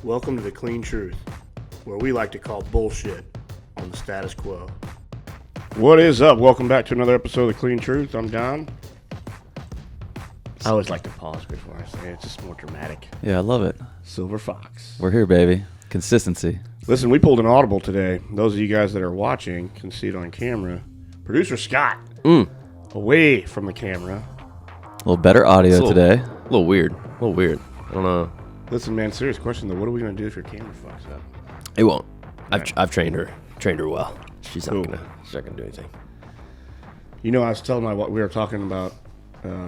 Welcome to The Clean Truth, where we like to call bullshit on the status quo. What is up? Welcome back to another episode of The Clean Truth. I'm Don. I always like to pause before I say it. It's just more dramatic. Yeah, I love it. Silver Fox. We're here, baby. Consistency. Listen, we pulled an audible today. Those of you guys that are watching can see it on camera. Producer Scott, away from the camera. A little better audio today. A little weird. I don't know. Listen, man, serious question though. What are we gonna do if your camera fucks up? It won't. I've trained her well. She's not Cool. gonna do anything. You know, I was telling what we were talking about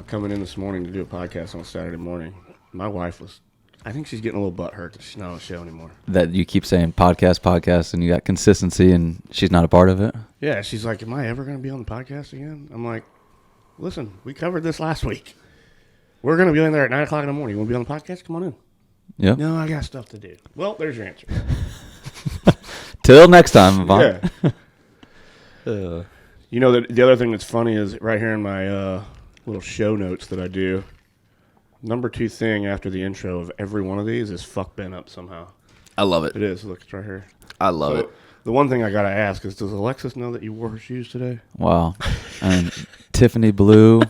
coming in this morning to do a podcast on Saturday morning. My wife was, I think she's getting a little butthurt that she's not on the show anymore. That you keep saying podcast, and you got consistency, and she's not a part of it. Yeah, she's like, am I ever going to be on the podcast again? I'm like, listen, we covered this last week. We're going to be in there at 9 o'clock in the morning. You want to be on the podcast? Come on in. Yep. No, I got stuff to do. Well, there's your answer. Till next time, Yvonne. Yeah. You know, the other thing that's funny is right here in my little show notes that I do, number 2 thing after the intro of every one of these is fuck Ben up somehow. I love it. It is. Look, it's right here. I love it. The one thing I got to ask is, does Alexis know that you wore her shoes today? Wow. And Tiffany blue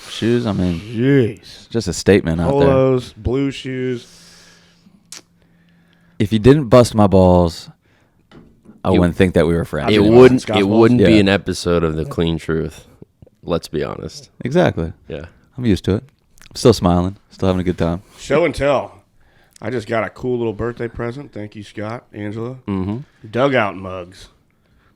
shoes. I mean, Jeez. just a statement out there. Polos, blue shoes. If you didn't bust my balls, I wouldn't think that we were friends. It mean, wouldn't. Scott's It balls? wouldn't be Yeah. an episode of The Clean Truth. Let's be honest. Exactly. Yeah. I'm used to it. I'm still smiling. Still having a good time. Show and tell. I just got a cool little birthday present. Thank you, Scott, Angela. Mm-hmm. Dugout mugs.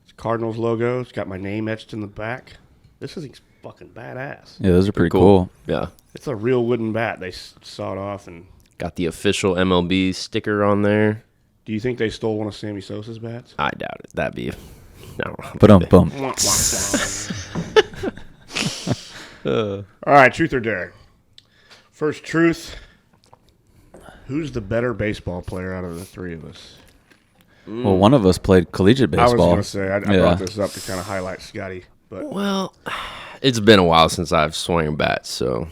It's Cardinals logo. It's got my name etched in the back. This is fucking badass. Yeah, those are pretty cool. Yeah. It's a real wooden bat. They sawed off. And Got the official MLB sticker on there. do you think they stole one of Sammy Sosa's bats? I doubt it. That'd be. No. Boom. All right, truth or dare. First truth. Who's the better baseball player out of the 3 of us? Well, one of us played collegiate I was baseball. going to say, I Yeah. brought this up to kind of highlight Scotty. But Well, it's been a while since I've swung a bat, so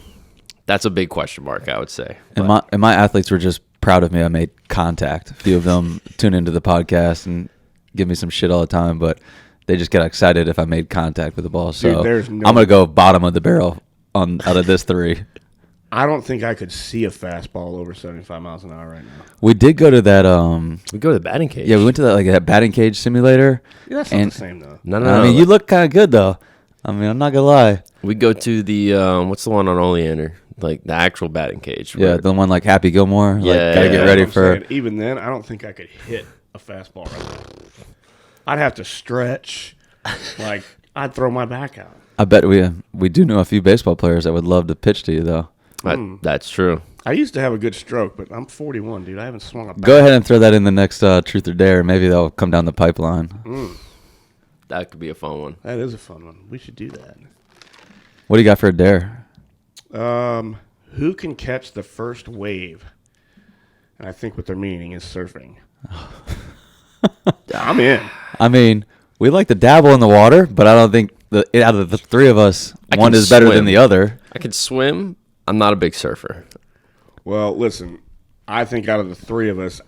that's a big question mark, I would say. And my athletes were just proud of me. I made contact. A few of them tune into the podcast and give me some shit all the time, but they just get excited if I made contact with the ball. So there's no- I'm gonna go bottom of the barrel out of this 3. I don't think I could see a fastball over 75 miles an hour right now. We did go to that. We go to the batting cage. Yeah, we went to that batting cage simulator. Yeah, that's not And- the same, though. No. I mean, you look kind of good though. I mean, I'm not gonna lie. We go to the what's the one on Oleander? Like the actual batting cage. Yeah, where- the one like Happy Gilmore. Like, Yeah, gotta yeah, get That's ready what I'm for. saying. Even then, I don't think I could hit a fastball right now. I'd have to stretch. Like, I'd throw my back out. I bet we do know a few baseball players that would love to pitch to you though. That's true. I used to have a good stroke, but I'm 41, dude. I haven't swung a bat. Go ahead and throw that in the next truth or dare. Maybe they'll come down the pipeline. That could be a fun one. That is a fun one. We should do that. What do you got for a dare? Who can catch the first wave? And I think what they're meaning is surfing. I'm in. I mean, we like to dabble in the water, but I don't think out of the 3 of us, I one can is better than swim. the other. I could swim. I'm not a big surfer. Well, listen, I think out of the 3 of us,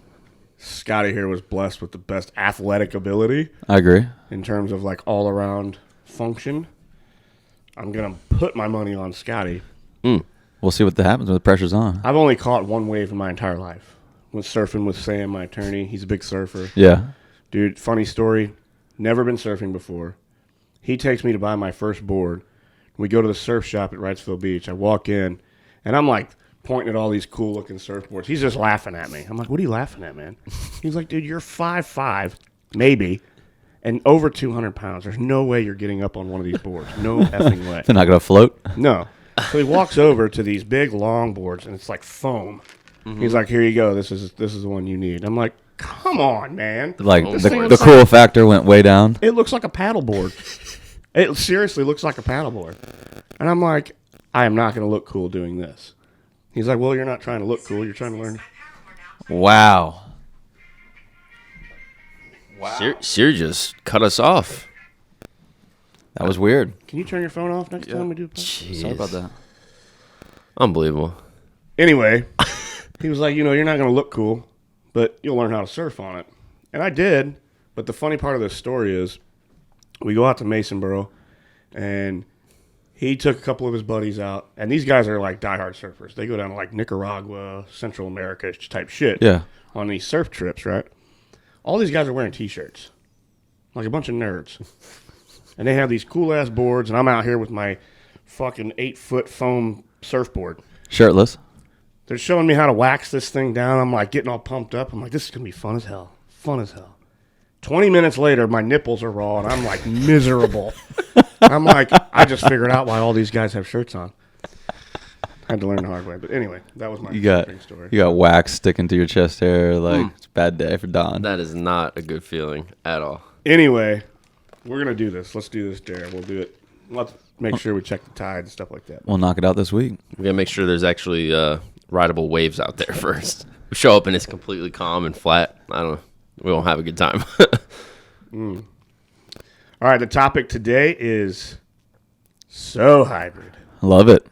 Scotty here was blessed with the best athletic ability I agree. in terms of like all around function. I'm going to put my money on Scotty. We'll see what happens when the pressure's on. I've only caught one wave in my entire life. Went surfing with Sam, my attorney. He's a big surfer. Yeah. Dude, funny story. Never been surfing before. He takes me to buy my first board. We go to the surf shop at Wrightsville Beach. I walk in, and I'm like pointing at all these cool-looking surfboards. He's just laughing at me. I'm like, what are you laughing at, man? He's like, dude, you're 5'5", maybe, and over 200 pounds. There's no way you're getting up on one of these boards. No effing way. They're not going to float. No. So he walks over to these big long boards, and it's like foam. He's like, here you go. This is the one you need. I'm like, come on, man. Like, This the thing the looks cool factor went way down. It looks like a paddleboard. It seriously looks like a paddleboard. And I'm like, I am not going to look cool doing this. He's like, well, you're not trying to look cool. You're trying to learn. Wow. Siri just cut us off. That was weird. Can you turn your phone off next time we do a podcast? Jeez. Sorry about that. Unbelievable. Anyway, he was like, you're not going to look cool, but you'll learn how to surf on it. And I did, but the funny part of this story is we go out to Masonboro, and he took a couple of his buddies out, and these guys are like diehard surfers. They go down to like Nicaragua, Central America type shit Yeah. on these surf trips, right? All these guys are wearing T-shirts, like a bunch of nerds. And they have these cool-ass boards, and I'm out here with my fucking 8-foot foam surfboard. Shirtless. They're showing me how to wax this thing down. I'm like getting all pumped up. I'm like, this is going to be fun as hell. Fun as hell. 20 minutes later, my nipples are raw, and I'm like miserable. I'm like, I just figured out why all these guys have shirts on. Had to learn the hard way. But anyway, that was my surfing story. You got wax sticking to your chest hair. Like, it's a bad day for Don. That is not a good feeling at all. Anyway, we're going to do this. Let's do this, Jared. We'll do it. Let's make sure we check the tide and stuff like that. We'll knock it out this week. We gotta make sure there's actually rideable waves out there first. We show up and it's completely calm and flat. I don't know. We won't have a good time. All right, the topic today is so hybrid. Love it.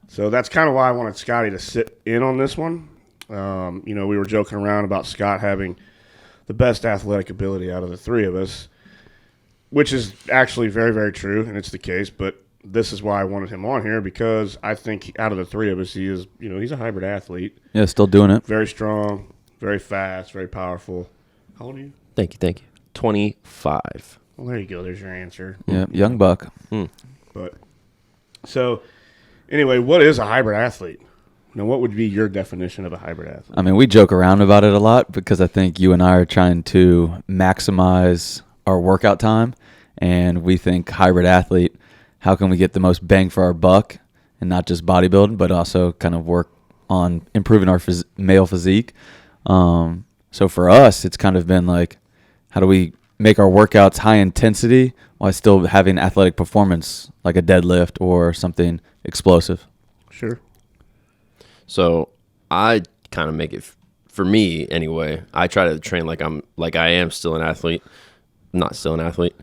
So that's kind of why I wanted Scotty to sit in on this one. We were joking around about Scott having the best athletic ability out of the three of us, which is actually very, very true, and it's the case. But this is why I wanted him on here, because I think out of the three of us, he is, he's a hybrid athlete. Yeah, still doing it. Very strong, very fast, very powerful. How old are you? Thank you. 25. Well, there you go. There's your answer. Yeah, young buck. But so anyway, what is a hybrid athlete? Now, what would be your definition of a hybrid athlete? I mean, we joke around about it a lot because I think you and I are trying to maximize our workout time, and we think hybrid athlete, how can we get the most bang for our buck and not just bodybuilding, but also kind of work on improving our male physique. So for us, it's kind of been like, how do we make our workouts high intensity while still having athletic performance, like a deadlift or something explosive? Sure. So I kind of make it for me anyway. I try to train like I am still an athlete, not still an athlete,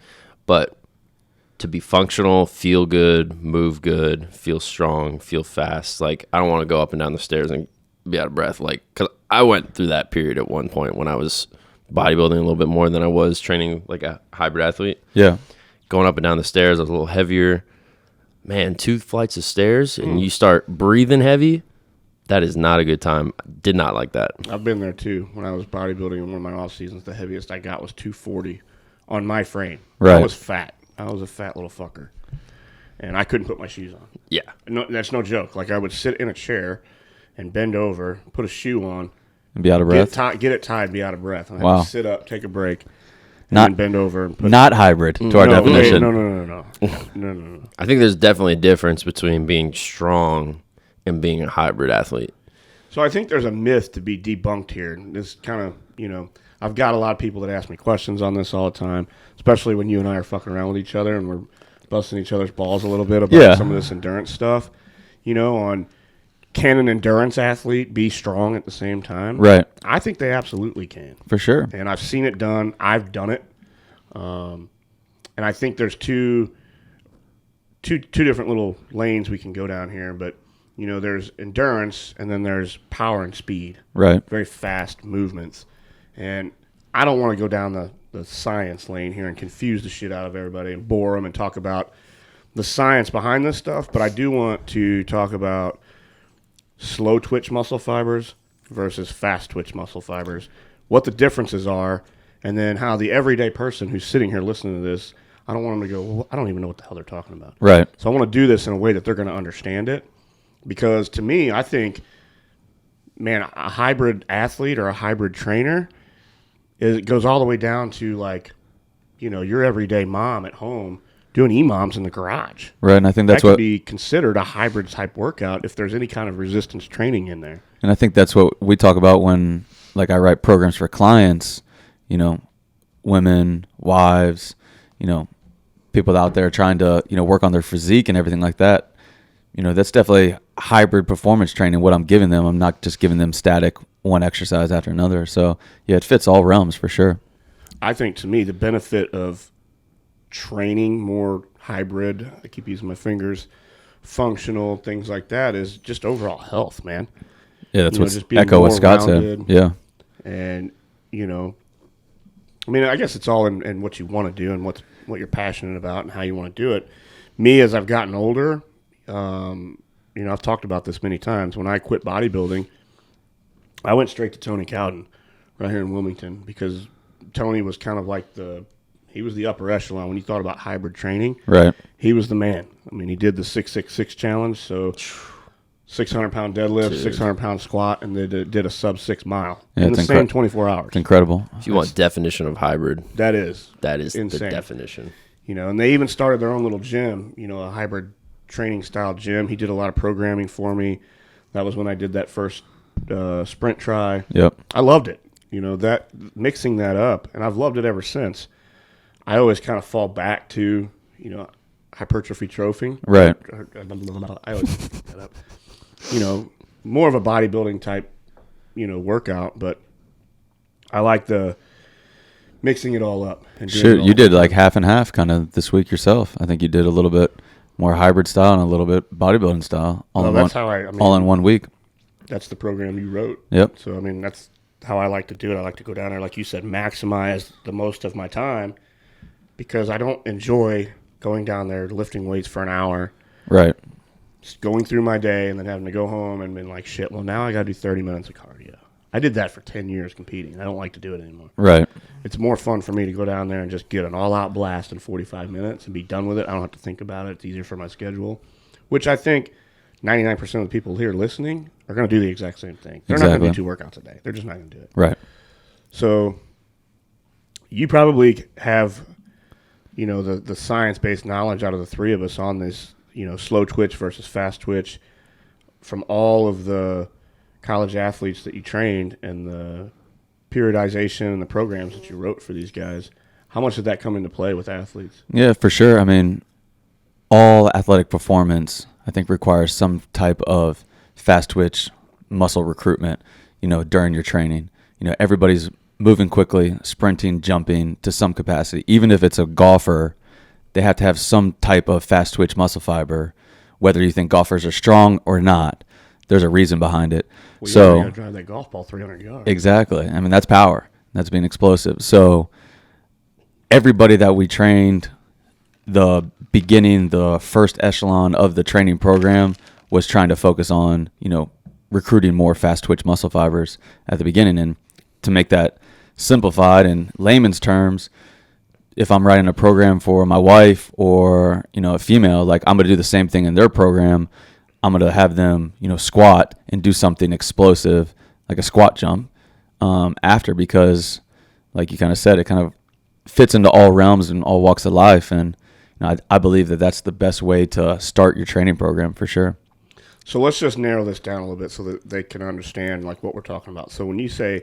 but to be functional, feel good, move good, feel strong, feel fast. Like I don't want to go up and down the stairs and be out of breath. Like, cause I went through that period at one point when I was bodybuilding a little bit more than I was training like a hybrid athlete. Yeah. Going up and down the stairs, I was a little heavier. Man, 2 flights of stairs and you start breathing heavy. That is not a good time. Did not like that. I've been there too. When I was bodybuilding in one of my off seasons, the heaviest I got was 240 on my frame. Right. I was fat. I was a fat little fucker, and I couldn't put my shoes on. Yeah. No, that's no joke. Like I would sit in a chair and bend over, put a shoe on, And be out of breath. get it tied, be out of breath. And I Wow. had to sit up, take a break, and Not- then bend over and put. Not hybrid to our No, definition. No. I think there's definitely a difference between being strong and being a hybrid athlete. So I think there's a myth to be debunked here. This kind of, I've got a lot of people that ask me questions on this all the time, especially when you and I are fucking around with each other and we're busting each other's balls a little bit about some of this endurance stuff. On can an endurance athlete be strong at the same time? Right. I think they absolutely can. For sure. And I've seen it done. I've done it. And I think there's two different little lanes we can go down here, but there's endurance and then there's power and speed. Right. Very fast movements. And I don't want to go down the science lane here and confuse the shit out of everybody and bore them and talk about the science behind this stuff, but I do want to talk about slow twitch muscle fibers versus fast twitch muscle fibers, what the differences are, and then how the everyday person who's sitting here listening to this, I don't want them to go, well, I don't even know what the hell they're talking about. Right. So I want to do this in a way that they're going to understand it, because to me, I think, man, a hybrid athlete or a hybrid trainer, it goes all the way down to like, your everyday mom at home doing EMOMs in the garage. Right. And I think that's that could what be considered a hybrid type workout if there's any kind of resistance training in there. And I think that's what we talk about when, like, I write programs for clients, women, wives, people out there trying to, work on their physique and everything like that. That's definitely hybrid performance training, what I'm giving them. I'm not just giving them static one exercise after another. So, yeah, it fits all realms for sure. I think, to me, the benefit of training more hybrid, I keep using my fingers, functional, things like that, is just overall health, man. Yeah, that's what just being echo what more Scott rounded. said. Yeah. And, you know, I mean, I guess it's all in what you want to do and what you're passionate about and how you want to do it. Me, as I've gotten older, you know, I've talked about this many times. When I quit bodybuilding, I went straight to Tony Cowden right here in Wilmington because Tony was kind of like he was the upper echelon when you thought about hybrid training. Right. He was the man. I mean, he did the 666 challenge, so 600-pound deadlift, 600-pound squat, and they did a sub-6 mile in the same 24 hours. It's incredible. If you want definition of hybrid, That is insane. insane. The definition. You know, and they even started their own little gym, you know, a hybrid training style gym. He did a lot of programming for me. That was when I did that first sprint try. Yep. I loved it. You know, that mixing that up, and I've loved it ever since. I always kind of fall back to, you know, hypertrophy trophy. Right. I always pick that up. You know, more of a bodybuilding type, you know, workout, but I like the mixing it all up. And doing it Shoot, all you did like half and half kind of this week yourself. I think you did a little bit more hybrid style and a little bit bodybuilding style all, Well, in, that's one, how I mean, all in 1 week. That's the program you wrote. Yep. So, I mean, that's how I like to do it. I like to go down there, like you said, maximize the most of my time because I don't enjoy going down there lifting weights for an hour, Right. just going through my day and then having to go home and being like, shit, well, now I got to do 30 minutes of cardio. I did that for 10 years competing. I don't like to do it anymore. Right. It's more fun for me to go down there and just get an all-out blast in 45 minutes and be done with it. I don't have to think about it. It's easier for my schedule, which I think 99% of the people here listening are going to do the exact same thing. They're not going to do 2 workouts a day. They're just not going to do it. Right. So you probably have, you know, the science-based knowledge out of the three of us on this, you know, slow twitch versus fast twitch from all of the college athletes that you trained and the periodization and the programs that you wrote for these guys. How much did that come into play with athletes? Yeah, for sure. I mean, all athletic performance, I think, requires some type of fast twitch muscle recruitment, you know, during your training. You know, everybody's moving quickly, sprinting, jumping to some capacity. Even if it's a golfer, they have to have some type of fast twitch muscle fiber, whether you think golfers are strong or not. There's a reason behind it. Well, So you got to drive that golf ball 300 yards. exactly. I mean, that's power. That's being explosive. So everybody that we trained, the beginning, the first echelon of the training program was trying to focus on, you know, recruiting more fast twitch muscle fibers at the beginning. And to make that simplified in layman's terms, if I'm writing a program for my wife or, you know, a female, like I'm going to do the same thing in their program. I'm going to have them, you know, squat and do something explosive, like a squat jump after, because like you kind of said, it kind of fits into all realms and all walks of life. And you know, I believe that that's the best way to start your training program for sure. So let's just narrow this down a little bit so that they can understand like what we're talking about. So when you say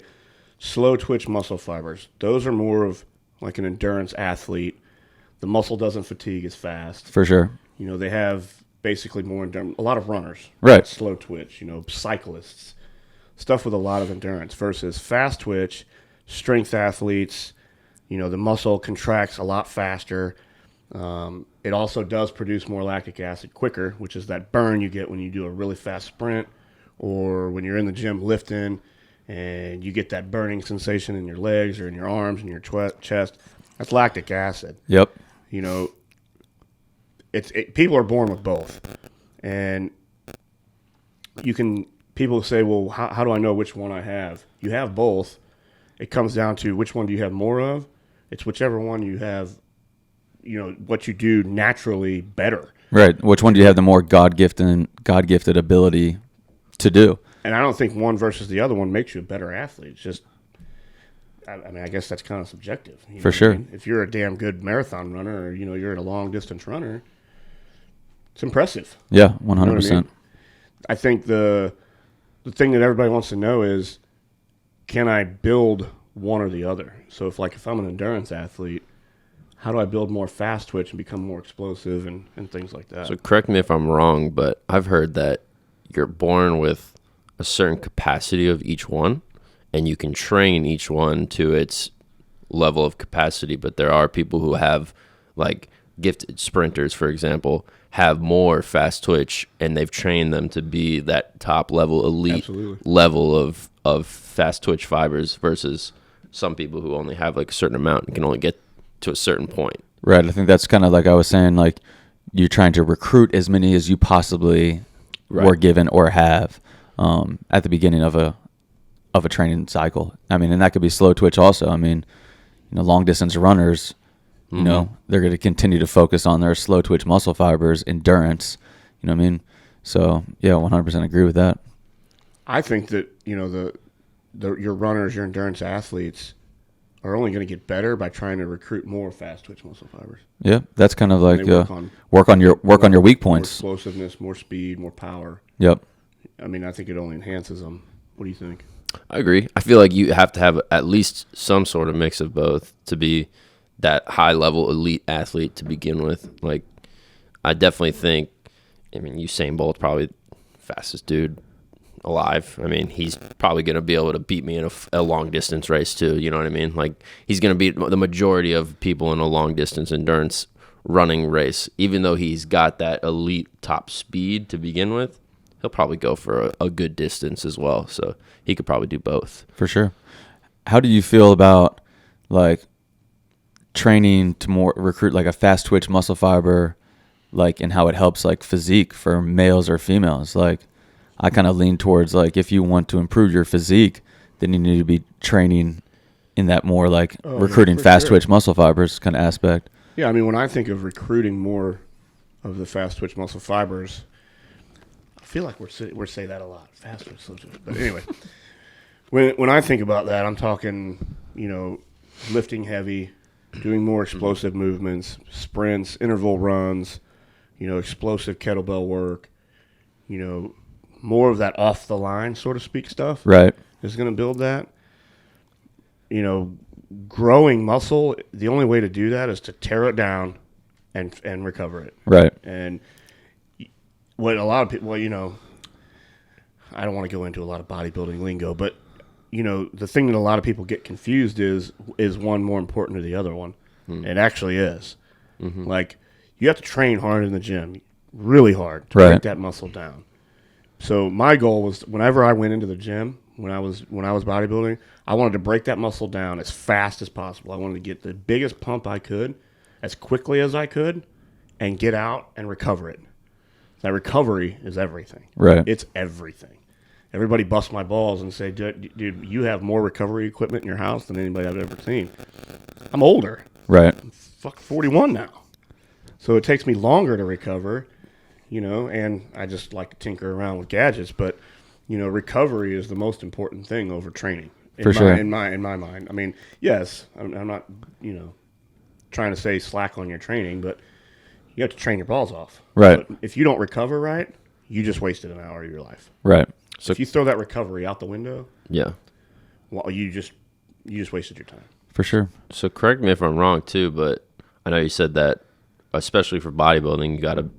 slow twitch muscle fibers, those are more of like an endurance athlete. The muscle doesn't fatigue as fast. For sure. You know, they have basically more endurance. A lot of runners, Right. Slow twitch, you know, cyclists, stuff with a lot of endurance versus fast twitch, strength athletes. You know, the muscle contracts a lot faster. It also does produce more lactic acid quicker, which is that burn you get when you do a really fast sprint or when you're in the gym lifting and you get that burning sensation in your legs or in your arms and your chest. That's lactic acid. Yep. You know, people are born with both. And people say, well, how do I know which one I have? You have both. It comes down to which one do you have more of? It's whichever one you have, you know, what you do naturally better. Right. Which one do you have the more God-gifted ability to do? And I don't think one versus the other one makes you a better athlete. It's just, I mean, I guess that's kind of subjective. You know For what I sure. mean? If you're a damn good marathon runner or, you know, you're a long-distance runner, it's impressive. Yeah, 100%. You know what I mean? I think the thing that everybody wants to know is, can I build one or the other? So if I'm an endurance athlete, how do I build more fast twitch and become more explosive and things like that? So correct me if I'm wrong, but I've heard that you're born with a certain capacity of each one, and you can train each one to its level of capacity. But there are people who have, like gifted sprinters, for example, have more fast twitch, and they've trained them to be that top level elite Absolutely. level of fast twitch fibers versus some people who only have like a certain amount and can only get to a certain point. Right. I think that's kind of like I was saying, like you're trying to recruit as many as you possibly were given or have at the beginning of a training cycle. I mean, and that could be slow twitch also. I mean, long distance runners, they're going to continue to focus on their slow twitch muscle fibers, endurance. You know what I mean? So yeah, 100% agree with that. I think that your runners, your endurance athletes, are only going to get better by trying to recruit more fast twitch muscle fibers. Yeah, that's kind of like They work on your weak points. More explosiveness, more speed, more power. Yep. I mean, I think it only enhances them. What do you think? I agree. I feel like you have to have at least some sort of mix of both to be that high level elite athlete to begin with. Like, I definitely think, Usain Bolt's probably the fastest dude alive. I mean, he's probably going to be able to beat me in a long distance race too. You know what I mean? Like, he's going to beat the majority of people in a long distance endurance running race. Even though he's got that elite top speed to begin with, he'll probably go for a good distance as well. So he could probably do both. For sure. How do you feel about like training to more recruit like a fast twitch muscle fiber, like, and how it helps like physique for males or females? Like, I kind of lean towards like if you want to improve your physique, then you need to be training in that more like recruiting fast twitch muscle fibers kind of aspect. Yeah, I mean, when I think of recruiting more of the fast twitch muscle fibers, I feel like we're saying that a lot, fast twitch, slow twitch. But anyway, when I think about that, I'm talking, lifting heavy, doing more explosive movements, sprints, interval runs, explosive kettlebell work, more of that off the line, so to speak, stuff. Right. Is going to build that. Growing muscle, the only way to do that is to tear it down and recover it. Right. And what a lot of people, I don't want to go into a lot of bodybuilding lingo, but the thing that a lot of people get confused is one more important to the other one. It actually is. Mm-hmm. Like, you have to train hard in the gym, really hard, to break that muscle down. So my goal was, whenever I went into the gym, when I was bodybuilding, I wanted to break that muscle down as fast as possible. I wanted to get the biggest pump I could as quickly as I could and get out and recover it. That recovery is everything. Right. It's everything. Everybody busts my balls and say, dude, you have more recovery equipment in your house than anybody I've ever seen. I'm older. Right. I'm 41 now. So it takes me longer to recover, and I just like to tinker around with gadgets. But, recovery is the most important thing over training. In my mind. I mean, yes, I'm not, trying to say slack on your training, but you have to train your balls off. Right. But if you don't recover right, you just wasted an hour of your life. Right. So if you throw that recovery out the window, yeah, well, you just wasted your time. For sure. So correct me if I'm wrong too, but I know you said that, especially for bodybuilding, you got to,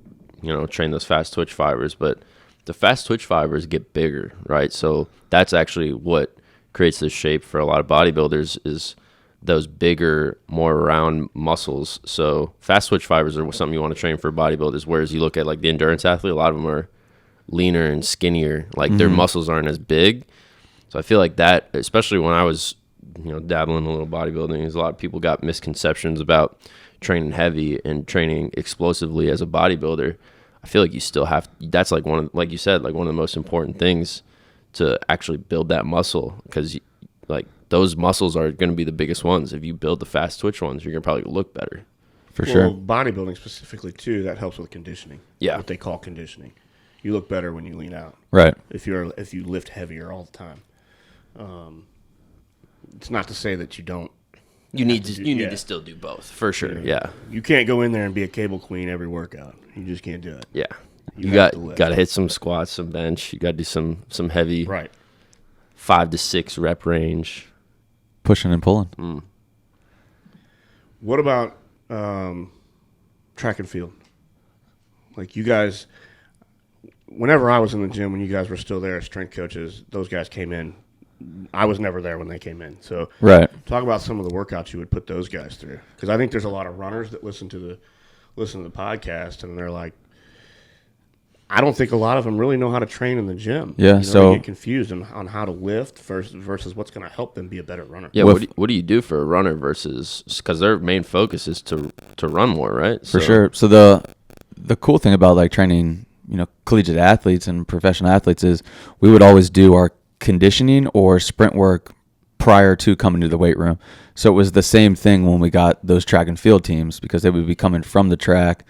train those fast twitch fibers, but the fast twitch fibers get bigger, right? So that's actually what creates this shape for a lot of bodybuilders is those bigger, more round muscles. So fast twitch fibers are something you want to train for bodybuilders, whereas you look at like the endurance athlete, a lot of them are leaner and skinnier, like their muscles aren't as big. So I feel like that, especially when I was, dabbling in a little bodybuilding, a lot of people got misconceptions about training heavy and training explosively as a bodybuilder. I feel like you still have, that's like like you said, like one of the most important things to actually build that muscle, because like those muscles are going to be the biggest ones. If you build the fast twitch ones, you're going to probably look better. For sure. Bodybuilding specifically too, that helps with conditioning. Yeah. What they call conditioning. You look better when you lean out. Right. If you lift heavier all the time. It's not to say that you don't. You need to still do both, for sure. Yeah. You can't go in there and be a cable queen every workout. You just can't do it. Yeah. You have got to hit some squats, some bench. You got to do some heavy, right, 5 to 6 rep range, pushing and pulling. What about track and field? Like, you guys, whenever I was in the gym, when you guys were still there as strength coaches, those guys came in. I was never there when they came in. So right. Talk about some of the workouts you would put those guys through, because I think there's a lot of runners that listen to the podcast and they're like, I don't think a lot of them really know how to train in the gym. Yeah, so- they get confused on how to lift versus what's going to help them be a better runner. Yeah, With- what do you do for a runner versus because their main focus is to run more, right? For sure. So the cool thing about like training, collegiate athletes and professional athletes is we would always do our conditioning or sprint work prior to coming to the weight room. So it was the same thing when we got those track and field teams because they would be coming from the track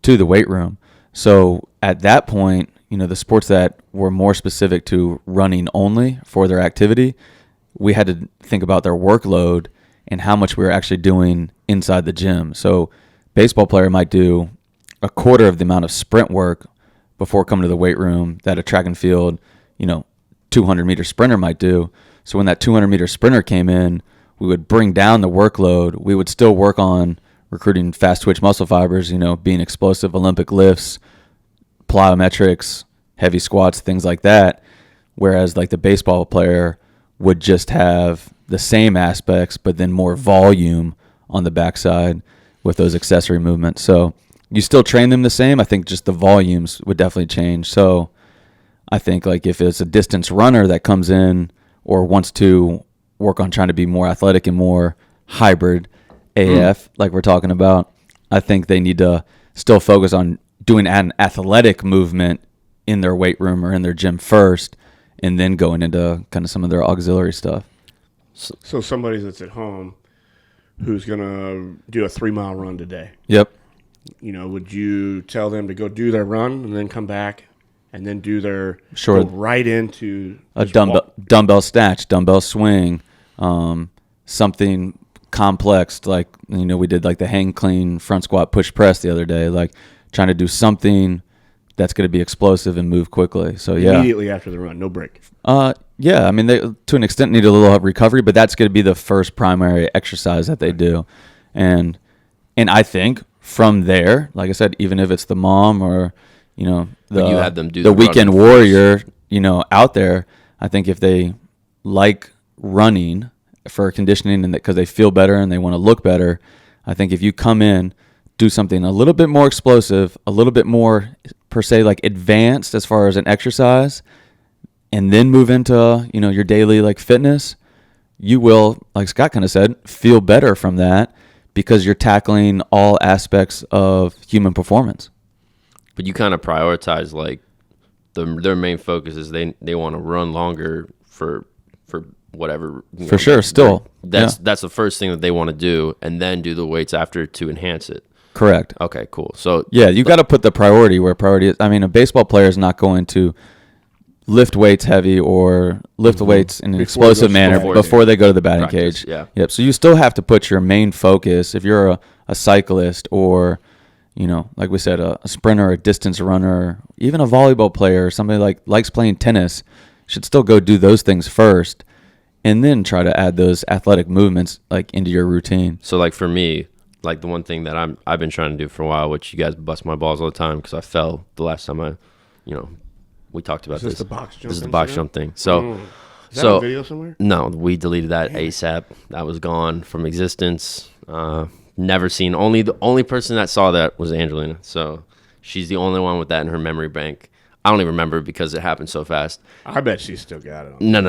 to the weight room. So at that point, the sports that were more specific to running only for their activity, we had to think about their workload and how much we were actually doing inside the gym. So baseball player might do a quarter of the amount of sprint work before coming to the weight room that a track and field, 200-meter sprinter might do. So when that 200-meter sprinter came in, we would bring down the workload. We would still work on recruiting fast twitch muscle fibers, being explosive Olympic lifts, plyometrics, heavy squats, things like that. Whereas like the baseball player would just have the same aspects, but then more volume on the backside with those accessory movements. So you still train them the same. I think just the volumes would definitely change. So I think like if it's a distance runner that comes in or wants to work on trying to be more athletic and more hybrid AF, like we're talking about, I think they need to still focus on doing an athletic movement in their weight room or in their gym first, and then going into kind of some of their auxiliary stuff. So somebody that's at home who's going to do a 3-mile run today, Yep. Would you tell them to go do their run and then come back and then do their Sure. go right into A just dumbbell snatch, dumbbell swing, something complex like we did like the hang clean front squat push press the other day, like trying to do something that's going to be explosive and move quickly. So yeah, immediately after the run, no break. yeah. I mean, they to an extent need a little recovery, but that's going to be the first primary exercise that they do, and I think from there, like I said, even if it's the mom or the you had them do the the weekend running warrior, out there, I think if they like running for conditioning and because they feel better and they want to look better, I think if you come in, do something a little bit more explosive, a little bit more per se like advanced as far as an exercise, and then move into your daily like fitness, you will, like Scott kind of said, feel better from that because you're tackling all aspects of human performance. But you kind of prioritize like their main focus is they want to run longer for whatever. For sure, still. That's the first thing that they want to do, and then do the weights after to enhance it. Correct. Okay, cool. So Yeah, you got to put the priority where priority is. I mean, a baseball player is not going to lift weights heavy or lift weights in an Before explosive they go manner squat. before they go to the batting Practice, cage. yeah. Yep. So you still have to put your main focus. If you're a cyclist or, like we said, a sprinter, a distance runner, even a volleyball player, somebody likes playing tennis, should still go do those things first, and then try to add those athletic movements like into your routine. So like for me, like the one thing that I've been trying to do for a while, which you guys bust my balls all the time because I fell the last time we talked about Is this this. the box jump This is the box incident? jump thing. So Is that on video somewhere? no, we deleted that ASAP. That was gone from existence. Never seen. The only person that saw that was Angelina. So she's the only one with that in her memory bank. I don't even remember because it happened so fast. I bet she's still got it. No,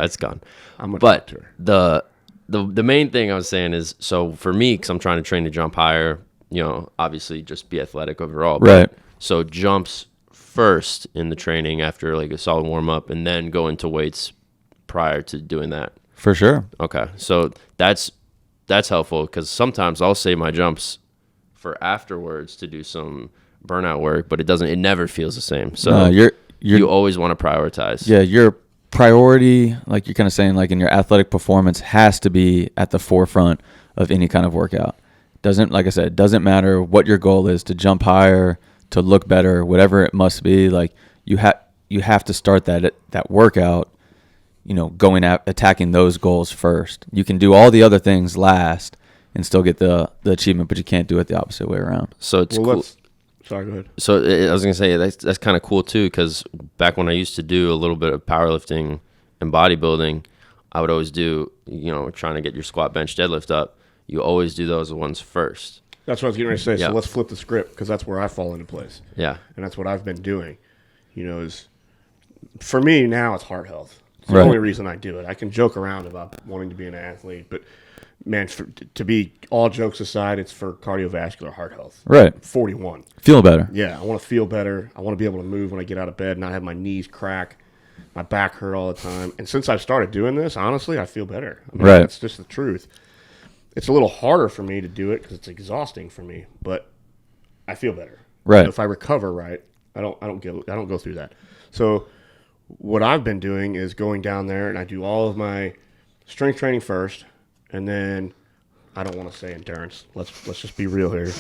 it's gone. I'm gonna But talk to her. the main thing I was saying is, so for me, because I'm trying to train to jump higher, obviously just be athletic overall. Right. So jumps first in the training after like a solid warm up, and then go into weights prior to doing that. For sure. Okay, so that's helpful because sometimes I'll save my jumps for afterwards to do some burnout work, but it never feels the same. So you always want to prioritize. Yeah, your priority, like you're kind of saying, like in your athletic performance, has to be at the forefront of any kind of workout. Like I said, it doesn't matter what your goal is, to jump higher, to look better, whatever it must be. Like you have to start that workout, going at attacking those goals first. You can do all the other things last and still get the achievement, but you can't do it the opposite way around. So it's cool. Sorry, go ahead. So I was gonna say that's kind of cool too, because back when I used to do a little bit of powerlifting and bodybuilding, I would always do trying to get your squat, bench, deadlift up. You always do those ones first. That's what I was getting ready to say. Yeah. So let's flip the script because that's where I fall into place. Yeah. And that's what I've been doing. Is for me now it's heart health. It's the Right. only reason I do it. I can joke around about wanting to be an athlete, but man, to be all jokes aside, it's for cardiovascular heart health. Right. 41. Feel better. Yeah, I want to feel better. I want to be able to move when I get out of bed, not have my knees crack, my back hurt all the time. And since I've started doing this, honestly, I feel better. I mean, Right. That's just the truth. It's a little harder for me to do it because it's exhausting for me, but I feel better. Right. If I recover right, I don't go through that. So what I've been doing is going down there and I do all of my strength training first, and then I don't want to say endurance. Let's just be real here.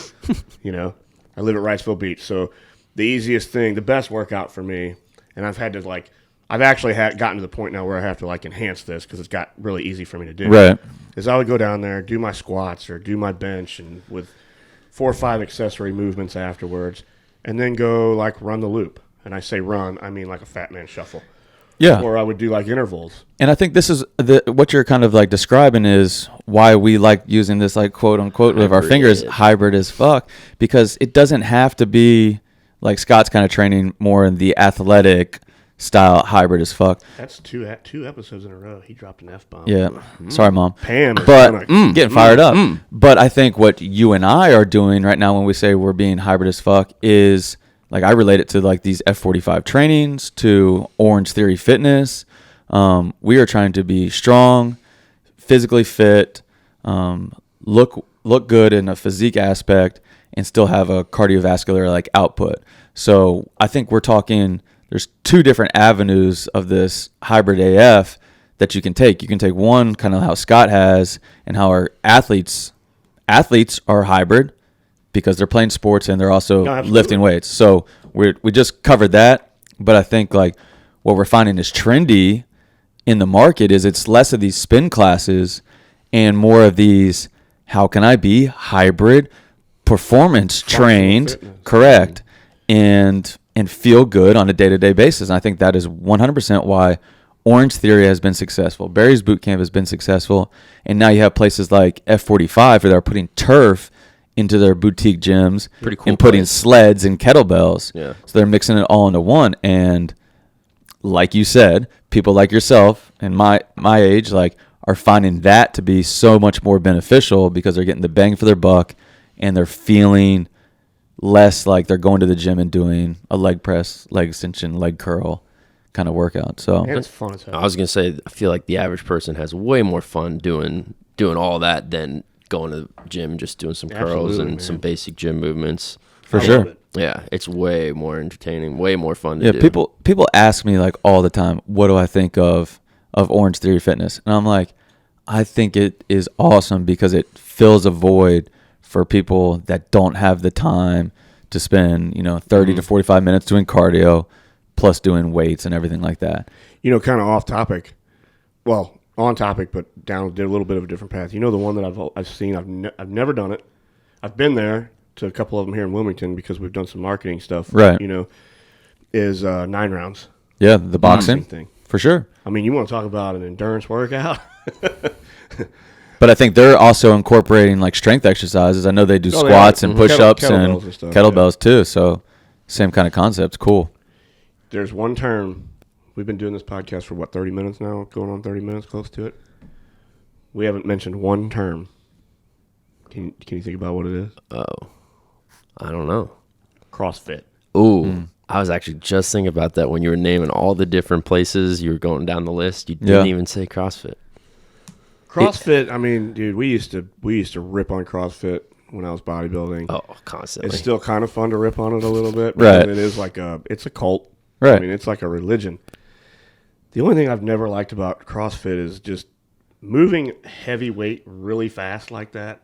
I live at Wrightsville Beach, so the easiest thing, the best workout for me, and I've actually gotten to the point now where I have to enhance this because it's got really easy for me to do. Right. Is I would go down there, do my squats or do my bench, and with 4 or 5 accessory movements afterwards, and then go run the loop. And I say run, I mean like a fat man shuffle. Yeah. Or I would do intervals. And I think this is what you're kind of describing is why we like using this quote unquote with our fingers hybrid as fuck, because it doesn't have to be Scott's kind of training more in the athletic style hybrid as fuck. That's two episodes in a row. He dropped an F-bomb. Yeah. Sorry, Mom. Pam. is But kinda- getting fired up. But I think what you and I are doing right now when we say we're being hybrid as fuck is I relate it to these F45 trainings, to Orange Theory Fitness. We are trying to be strong, physically fit, look good in a physique aspect, and still have a cardiovascular output. So I think we're talking. There's 2 different avenues of this hybrid AF that you can take. You can take one kind of how Scott has and how our athletes are hybrid because they're playing sports and they're also No, absolutely. lifting weights. So we just covered that. But I think what we're finding is trendy in the market is it's less of these spin classes and more of these, how can I be hybrid performance trained, fitness. correct, and feel good on a day-to-day basis. And I think that is 100% why Orange Theory has been successful. Barry's Bootcamp has been successful. And now you have places like F45 where they're putting turf into their boutique gyms Pretty cool and putting place. sleds and kettlebells. Yeah. So they're mixing it all into one. And like you said, people like yourself and my age are finding that to be so much more beneficial because they're getting the bang for their buck and they're feeling less like they're going to the gym and doing a leg press, leg extension, leg curl kind of workout. So And it's fun as hell. I was gonna say, I feel like the average person has way more fun doing all that than going to the gym, just doing some curls Absolutely, and man. some basic gym movements. for I love sure. it. Yeah, it's way more entertaining, way more fun to Yeah, do. people ask me all the time, what do I think of Orange Theory Fitness? And I'm like, I think it is awesome because it fills a void for people that don't have the time to spend 30 to 45 minutes doing cardio plus doing weights and everything like that. Kind of off topic. Well, on topic, but did a little bit of a different path. The one that I've seen. I've never done it. I've been there to a couple of them here in Wilmington because we've done some marketing stuff. Right. Is 9 rounds. Yeah, the boxing thing. for sure. I mean, you want to talk about an endurance workout? But I think they're also incorporating strength exercises. I know they do Oh, they squats are. and Mhm. push-ups Kettlebells and and stuff, kettlebells too. So same kind of concept. Cool. There's one term. We've been doing this podcast for 30 minutes now, going on 30 minutes, close to it. We haven't mentioned one term. Can you think about what it is? Oh, I don't know. CrossFit. Ooh, I was actually just thinking about that when you were naming all the different places you were going down the list. You didn't Yeah. even say CrossFit. CrossFit. I mean, dude, we used to rip on CrossFit when I was bodybuilding. Oh, constantly. It's still kind of fun to rip on it a little bit. Right. Because it is it's a cult. Right. I mean, it's like a religion. The only thing I've never liked about CrossFit is just moving heavy weight really fast like that.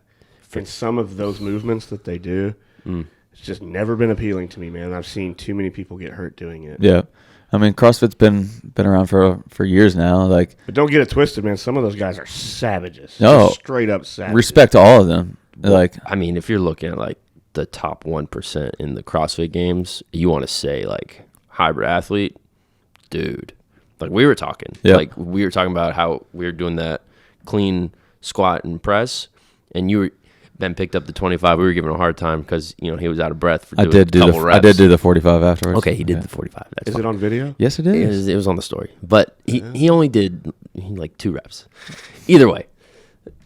And some of those movements that they do, it's just never been appealing to me, man. I've seen too many people get hurt doing it. Yeah. I mean, CrossFit's been around for years now. But don't get it twisted, man. Some of those guys are savages. No. Just straight up savages. Respect to all of them. I mean, if you're looking at the top 1% in the CrossFit games, you want to say hybrid athlete, dude. We were talking. Yeah. We were talking about how we were doing that clean squat and press, and you were Ben picked up the 25. We were giving him a hard time because he was out of breath for I doing did a couple reps. I did do the 45 afterwards. Okay, he did Yeah. the 45. That's Is fine. it on video? Yes, it It is. was on the story, but he only did like 2 reps. Either way,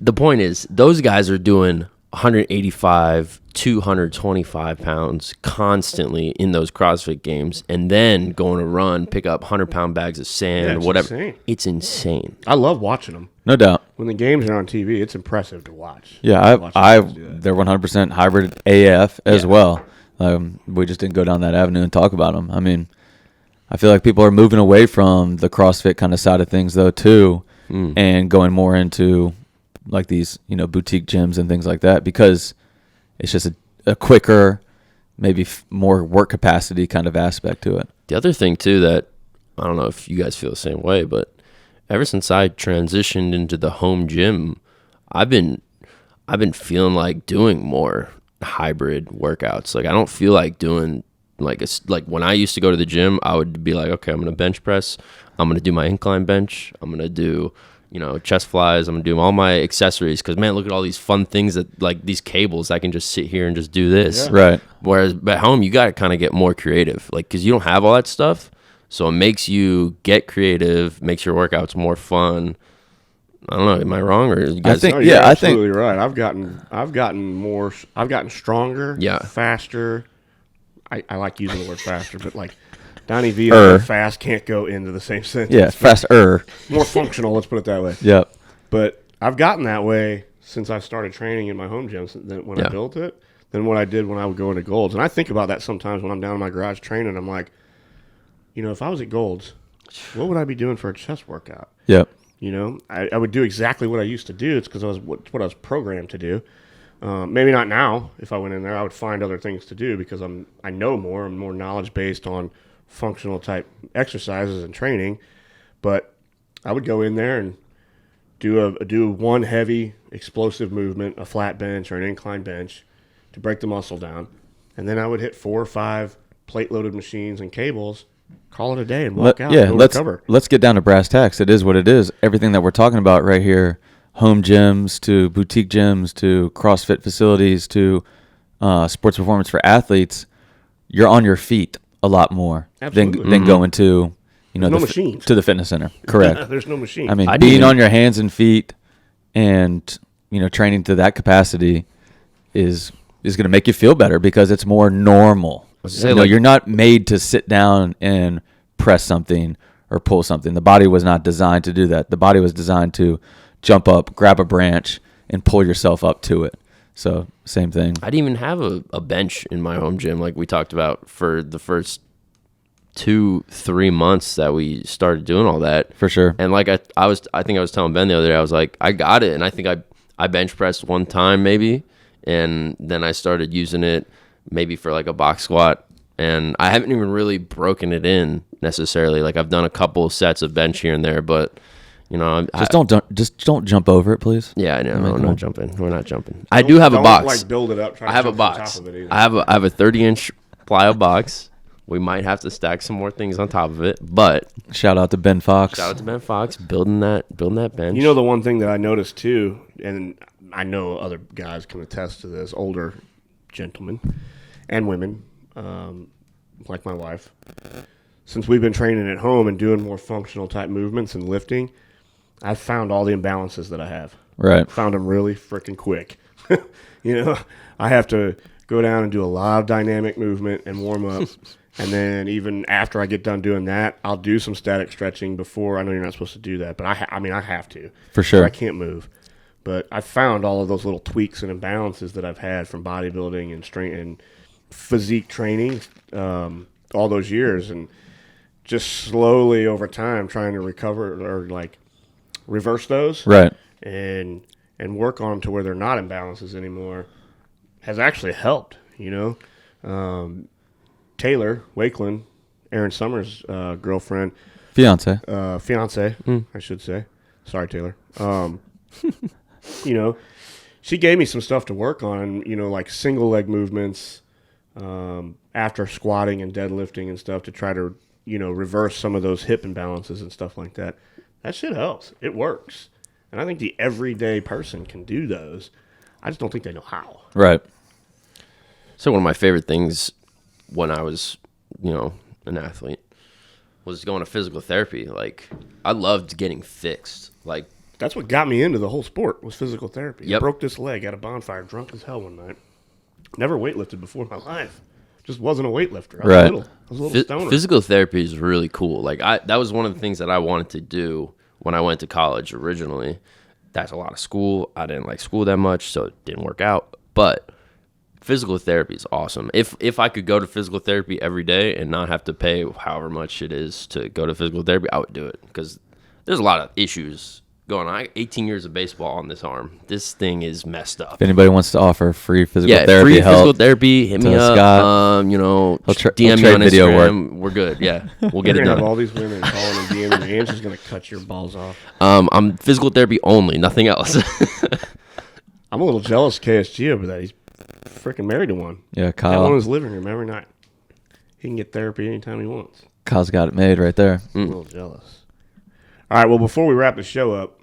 the point is those guys are doing 185, 225 pounds constantly in those CrossFit games, and then going to run, pick up 100-pound bags of sand, Yeah, it's whatever. insane. It's insane. I love watching them. No doubt. When the games are on TV, it's impressive to watch. Yeah, Watch those guys do that. they're 100% hybrid AF as Yeah. well. We just didn't go down that avenue and talk about them. I mean, I feel like people are moving away from the CrossFit kind of side of things though too, and going more into like these boutique gyms and things like that because it's just a quicker, maybe more work capacity kind of aspect to it. The other thing too that I don't know if you guys feel the same way, but ever since I transitioned into the home gym, I've been feeling like doing more hybrid workouts. Like I don't feel like doing like when I used to go to the gym, I would be like, okay, I'm gonna bench press, I'm gonna do my incline bench, I'm gonna do chest flies, I'm gonna do all my accessories because man, look at all these fun things that like these cables I can just sit here and just do this. Yeah. Right. Whereas at home, you got to kind of get more creative, like because you don't have all that stuff, so it makes you get creative, makes your workouts more fun. I don't know, am I wrong or you guys? think- No, yeah, you're I think- absolutely right. I've gotten stronger, Yeah. faster. I like using the word faster, but like Donnie V Er. and fast can't go into the same sentence. Yeah, faster. More functional, let's put it that way. Yep. But I've gotten that way since I started training in my home gym when I Yeah. built it than what I did when I would go into Golds. And I think about that sometimes when I'm down in my garage training. I'm like, if I was at Golds, what would I be doing for a chest workout? Yep. I would do exactly what I used to do. It's because what I was programmed to do. Maybe not now. If I went in there, I would find other things to do because I know more. I'm more knowledge based on functional type exercises and training. But I would go in there and do one heavy explosive movement, a flat bench or an incline bench, to break the muscle down, and then I would hit 4 or 5 plate loaded machines and cables. Call it a day and walk out. And go recover. Let's get down to brass tacks. It is what it is. Everything that we're talking about right here, home gyms to boutique gyms to CrossFit facilities to sports performance for athletes, you're on your feet a lot more Absolutely. than going to no machines. to the fitness center. Correct. There's no machine. I mean, I didn't being even- on your hands and feet and training to that capacity is going to make you feel better because it's more normal. was gonna say, You're not made to sit down and press something or pull something. The body was not designed to do that. The body was designed to jump up, grab a branch, and pull yourself up to it. So same thing. I didn't even have a bench in my home gym like we talked about for the first 2-3 months that we started doing all that. For sure. And like I think I was telling Ben the other day, I was like, I got it, and I think I bench pressed one time maybe, and then I started using it maybe for like a box squat, and I haven't even really broken it in necessarily. Like I've done a couple sets of bench here and there, but Just don't jump over it, please. yeah, I know. come We're on. not jumping. We're not jumping. I do have a Don't, box. like build it up. Try I to have a jump on box. top of it either. I have a 30-inch plyo box. We might have to stack some more things on top of it, but Shout out to Ben Fox. shout out to Ben Fox building that bench. The one thing that I noticed too, and I know other guys can attest to this, older gentlemen and women, like my wife, since we've been training at home and doing more functional type movements and lifting, I've found all the imbalances that I have. Right. Found them really freaking quick. I have to go down and do a lot of dynamic movement and warm up. And then even after I get done doing that, I'll do some static stretching before. I know you're not supposed to do that, but I have to. For sure. I can't move. But I found all of those little tweaks and imbalances that I've had from bodybuilding and strength and physique training all those years, and just slowly over time trying to recover or like reverse those, Right. and work on them to where they're not imbalances anymore has actually helped. Taylor Wakeland, Aaron Summers' girlfriend, Fiance. fiance, I should say. Sorry, Taylor. She gave me some stuff to work on, like single leg movements after squatting and deadlifting and stuff to try to, reverse some of those hip imbalances and stuff like that. That shit helps. It works. And I think the everyday person can do those. I just don't think they know how. Right. So one of my favorite things when I was, an athlete was going to physical therapy. Like, I loved getting fixed. Like, That's what got me into the whole sport was physical therapy. I Yep. broke this leg at a bonfire, drunk as hell one night. Never weightlifted before in my life. Just wasn't a weightlifter. I was Right. little. I was a little stoner. physical therapy is really cool. Like, that was one of the things that I wanted to do when I went to college originally. That's a lot of school. I didn't like school that much, so it didn't work out. But physical therapy is awesome. If I could go to physical therapy every day and not have to pay however much it is to go to physical therapy, I would do it because there's a lot of issues going on. I 18 years of baseball on this arm. This thing is messed up. If anybody wants to offer free physical Yeah, therapy free help, physical therapy. Hit me to up. Scott. DM he'll me on trade video Instagram. We're good. Yeah, we'll get You're it gonna have done. all these women calling and DMing me. Angela's gonna cut your balls off. I'm physical therapy only, nothing else. I'm a little jealous of KSG over that. He's freaking married to one. yeah, Got one in Kyle. his living room every night. He can get therapy anytime he wants. Kyle's got it made right there. I'm a little jealous. All right, well, before we wrap the show up,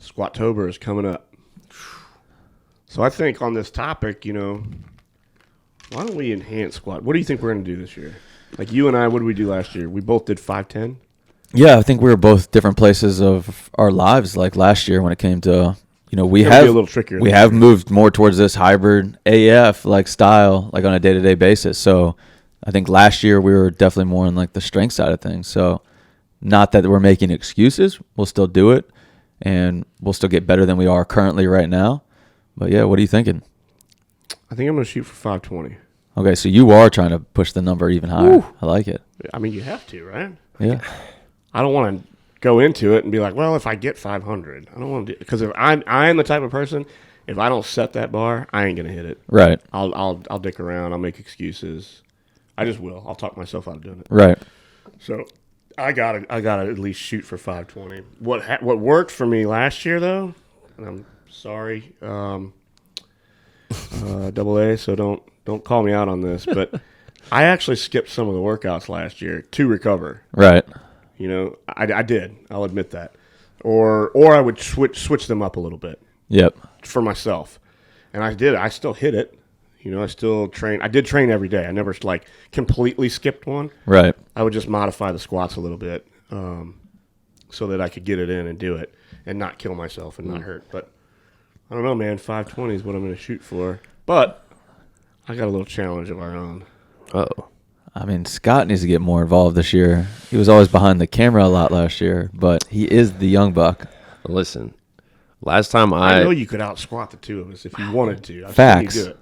Squattober is coming up. So I think on this topic, why don't we enhance squat? What do you think we're going to do this year? Like you and I, what did we do last year? We both did 5'10". Yeah, I think we were both different places of our lives. Like last year when it came to, we It'll have be a little trickier we this have moved more towards this hybrid AF like style, like on a day-to-day basis. So I think last year we were definitely more on like the strength side of things. So not that we're making excuses, we'll still do it, and we'll still get better than we are currently right now. But yeah, what are you thinking? I think I'm going to shoot for 520. Okay, so you are trying to push the number even higher. I like it. I mean, you have to, right? Yeah. I don't want to go into it and be like, well, if I get 500, I don't want to do because if I am the type of person, if I don't set that bar, I ain't gonna hit it. Right. I'll dick around. I'll make excuses. I just will. I'll talk myself out of doing it. Right. So I gotta at least shoot for 520. What worked for me last year though, and I'm sorry, double A. So don't call me out on this, but I actually skipped some of the workouts last year to recover. Right. I did. I'll admit that. Or I would switch them up a little bit Yep. for myself. And I did. I still hit it. I still train. I did train every day. I never completely skipped one. Right. I would just modify the squats a little bit so that I could get it in and do it and not kill myself and not hurt. But I don't know, man. 520 is what I'm going to shoot for. But I got a little challenge of our own. Oh, I mean, Scott needs to get more involved this year. He was always behind the camera a lot last year, but he is the young buck. listen. Last time I know you could out squat the two of us if you wanted to. I've Facts. seen you do it.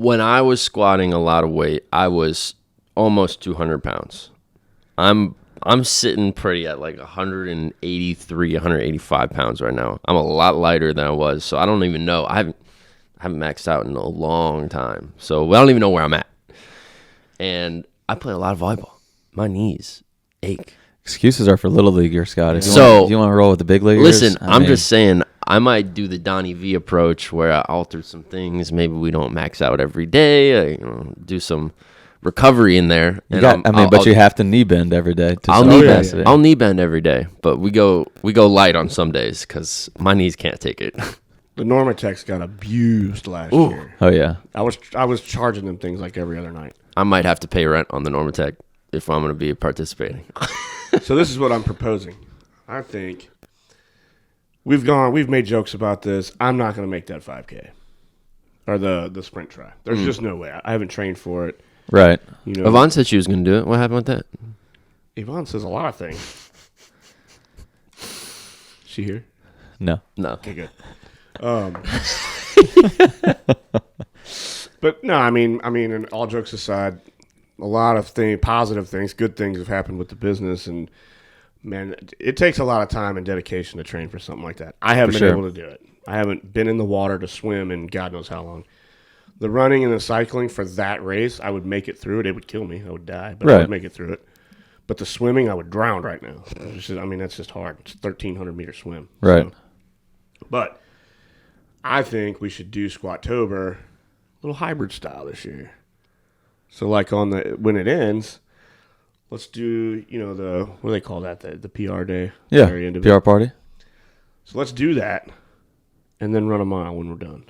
when I was squatting a lot of weight, I was almost 200 pounds. I'm sitting pretty at like 183, 185 pounds right now. I'm a lot lighter than I was, so I don't even know. I haven't maxed out in a long time, so I don't even know where I'm at. And I play a lot of volleyball. My knees ache. Excuses are for little leaguers, Scott. If you want to roll with the big leaguers, Listen, I'm just saying, I might do the Donnie V approach where I alter some things. Maybe we don't max out every day. Do some recovery in there. you have to knee bend every day. I'll some knee capacity. bend. I'll knee bend every day, but we go light on some days because my knees can't take it. The Normatex got abused last year. Oh yeah, I was charging them things like every other night. I might have to pay rent on the Normatec if I'm going to be participating. So this is what I'm proposing. I think we've made jokes about this. I'm not going to make that 5K or the sprint try. There's just no way. I haven't trained for it. right. Yvonne said she was going to do it. What happened with that? Yvonne says a lot of things. She here? No, No. Okay, good. But no, I mean, and all jokes aside, a lot of positive things, good things have happened with the business, and man, it takes a lot of time and dedication to train for something like that. I haven't For been sure. able to do it. I haven't been in the water to swim in God knows how long. The running and the cycling for that race, I would make it through it. It would kill me. I would die, but I Right. would make it through it. But the swimming, I would drown right now. That's just hard. It's a 1,300-meter swim. Right. So, but I think we should do Squattober a little hybrid style this year. So like when it ends, let's do, the, what do they call that? The PR day. yeah. Very end of it. PR party. So let's do that. and then run a mile when we're done.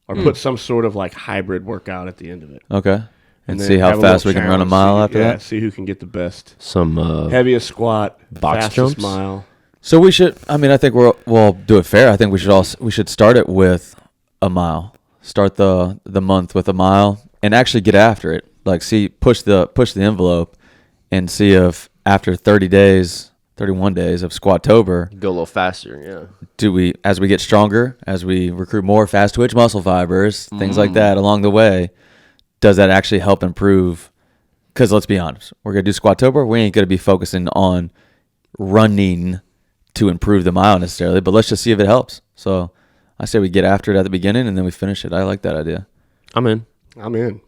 Or put some sort of like hybrid workout at the end of it. Okay. And then see how have a fast little we can run a challenge, mile see- after yeah, that. see who can get the best. Some Heaviest squat, box fastest jumps? mile. So we should. I mean, I think we'll do it fair. I think we should start it with a mile. Start the month with a mile and actually get after it. Like, push the envelope and see if after 30 days, 31 days of Squattober, go a little faster. Yeah. do we, as we get stronger, as we recruit more fast twitch muscle fibers, things like that along the way, does that actually help improve? Because let's be honest, we're going to do Squattober. We ain't going to be focusing on running to improve the mile necessarily, but let's just see if it helps. So I say we get after it at the beginning and then we finish it. I like that idea. I'm in. I'm in.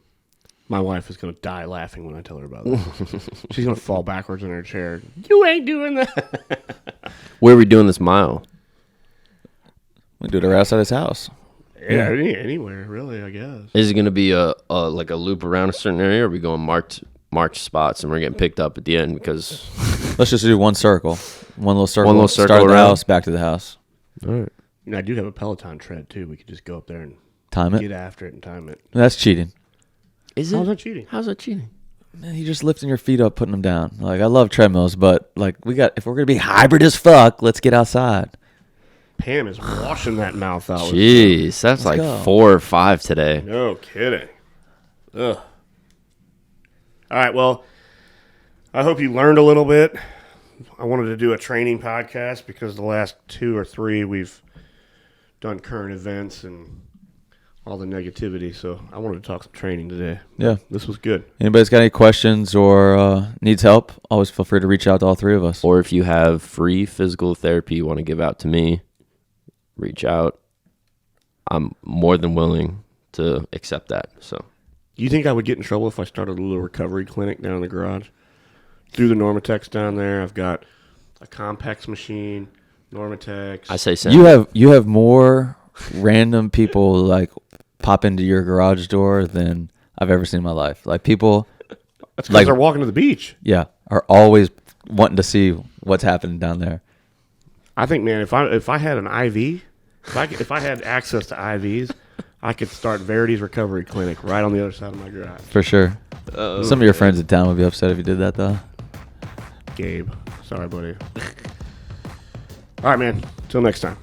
My wife is going to die laughing when I tell her about this. She's going to fall backwards in her chair. You ain't doing that. Where are we doing this mile? We do it right outside his house. Yeah, anywhere, really, I guess. Is it going to be a like a loop around a certain area, or are we going marked spots and we're getting picked up at the end? Because Let's just do one circle. One little circle. One little circle Start at the around. house, back to the house. all right. You know, I do have a Peloton tread, too. We could just go up there and Time it. get after it and time it. That's cheating. Is How's that cheating? How's that cheating? Man, you're just lifting your feet up, putting them down. Like, I love treadmills, but like if we're gonna be hybrid as fuck, let's get outside. Pam is washing that mouth out. Jeez, that's like go. 4 or 5 today. No kidding. Ugh. All right, well, I hope you learned a little bit. I wanted to do a training podcast because the last 2 or 3 we've done current events and all the negativity. So I wanted to talk some training today. Yeah. This was good. Anybody's got any questions or needs help? Always feel free to reach out to all three of us. Or if you have free physical therapy you want to give out to me, reach out. I'm more than willing to accept that. So You think I would get in trouble if I started a little recovery clinic down in the garage? Do the Normatex down there. I've got a Compex machine, Normatex. I say send. You have more random people like pop into your garage door than I've ever seen in my life. Like people, That's because like- they're walking to the beach. yeah, are always wanting to see what's happening down there. I think, man, if I had an IV, if I had access to IVs, I could start Verity's Recovery Clinic right on the other side of my garage. For sure. Some of your friends in town would be upset if you did that, though. Gabe, sorry, buddy. All right, man. Till next time.